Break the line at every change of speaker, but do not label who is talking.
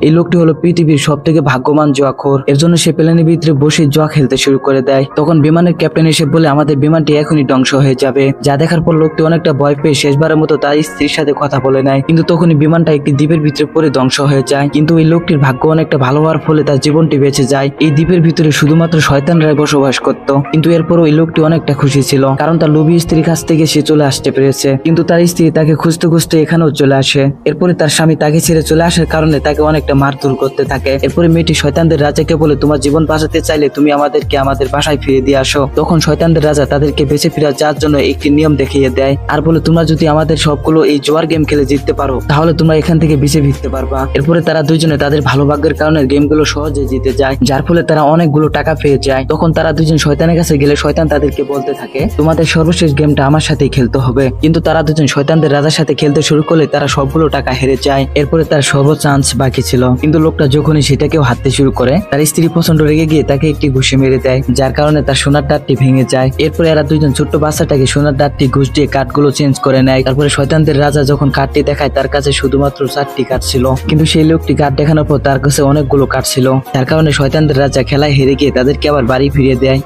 এই লোকটি হলো পৃথিবীর সব থেকে ভাগ্যবান জুয়াখোর। এর জন্য সে প্লেনের ভিতরে বসে জুয়া খেলতে শুরু করে দেয়। তখন বিমানের ক্যাপ্টেন এসে বলে আমাদের বিমানটি এখনই ধ্বংস হয়ে যাবে। যা দেখার পর লোকটি অনেকটা ভয় পেয়ে শেষবারের মতো তার স্ত্রীর সাথে কথা বলে নেয়। কিন্তু তখনই বিমানটা একটি দ্বীপের ভিতরে পড়ে ধ্বংস হয়ে যায়। কিন্তু এই লোকটির ভাগ্য অনেকটা ভালো হওয়ার ফলে তার জীবনটি বেঁচে যায়। এই দ্বীপের ভিতরে শুধুমাত্র শয়তানরাই বসবাস করত। কিন্তু এরপরও এই লোকটি অনেকটা খুশি ছিল, কারণ তার লোভী স্ত্রীর কাছ থেকে সে চলে আসতে পেরেছে। কিন্তু তার স্ত্রী তাকে খুঁজতে খুঁজতে এখানেও চলে আসে। এরপরে তার স্বামী তাকে ছেড়ে চলে আসার কারণে তাকে অনেকটা মারধর করতে থাকে। এরপরে মেয়েটি শয়তানদের রাজাকে বলে তোমার জীবন বাঁচাতে চাইলে তুমি আমাদেরকে আমাদের বাসায় ফিরে দিয়ে আসো। তখন শয়তানদের রাজা তাদেরকে বেঁচে ফিরে যাওয়ার জন্য একটি নিয়ম দেখিয়ে দেয় আর বলে তোমরা যদি আমাদের সবগুলো এই জোয়ার গেম খেলে জিততে পারো তাহলে তোমরা এখান থেকে বেঁচে ফিরতে পারবা। এরপরে তারা দুইজনে তাদের ভালো ভাগ্যের কারণে গেমগুলো সহজে জিতে যায়, যার ফলে তারা অনেকগুলো টাকা পেয়ে যায়। তখন তারা দুজন শয়তানের কাছে গেলে শয়তান তাদেরকে বলতে থাকে তোমাদের সর্বশেষ গেমটা আমার সাথেই খেলতে হবে। কিন্তু তারা দুজন শয়তানদের রাজার সাথে খেলতে শুরু করলে তারা সবগুলো টাকা হেরে যায়। এরপরে তার সর্ব চান্স বাকি ছিল, কিন্তু লোকটা যখনই সেটাকেও হারতে শুরু করে তার স্ত্রী প্রচন্ড রেগে গিয়ে তাকে একটি ঘুষি মেরে দেয়, যার কারণে তার সোনার দাঁতটি ভেঙে যায়। এরপরে এরা দুইজন ছোট্ট বাচ্চাটাকে সোনার দাঁতটি ঘুষ দিয়ে কাঠগুলো চেঞ্জ করে নেয়। তারপরে শয়তানদের রাজা যখন কাঠটি দেখায় তার কাছে শুধুমাত্র 4টি কাঠ ছিল, কিন্তু সেই লোকটি কাঠ দেখানোর পর তার কাছে অনেকগুলো কাঠ ছিল, যার কারণে শয়তানদের রাজা খেলায় হেরে গিয়ে তাদেরকে আবার বাড়ি ফিরিয়ে দেয়।